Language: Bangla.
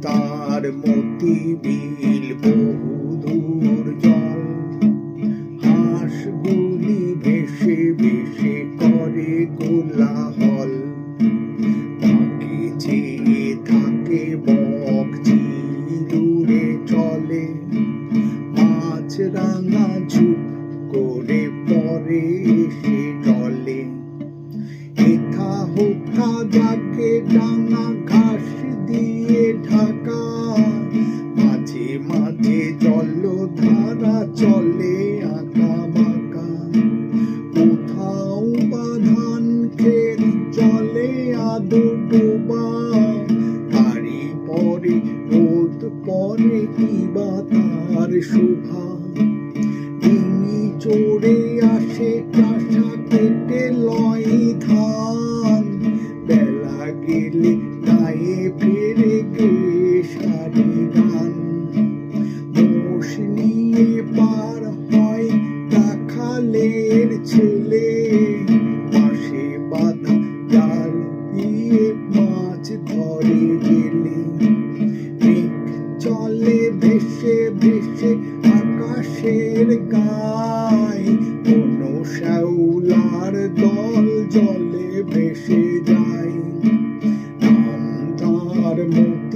তার মতি বিল বহুদূর জল, হাঁসগুলি ভেসে ভেসে করে কোলাহল। তাকে চেয়ে থাকে বক চিরুরে চলে, মাছরাঙা ঝুপ করে পরে এসে জলে। হেথা হোথা যাকে ডাঙা ঘাস দিয়ে ঢাকা, মাঝে মাঝে জলধারা চলে আঁকা বাঁকা। কোথাও বা ধান ক্ষেত জলে আদো ডোবা, তারি পরে রোদ পরে কিবা তার শোভা। ডিঙি চড়ে আসে কাঁসা কেটে লয় ধান, বেলা গেলে গায়ে ফেরে গে সারি গান। মোষ নিয়ে পার হয় রাখালের ছেলে, পাশে বাঁধা জাল দিয়ে মাছ ধরে গেলে। মেঘ চলে ভেসে ভেসে আকাশের গায়, কোনো শ্যাওলার দল জলে ভেসে যায়। নাম তার মতি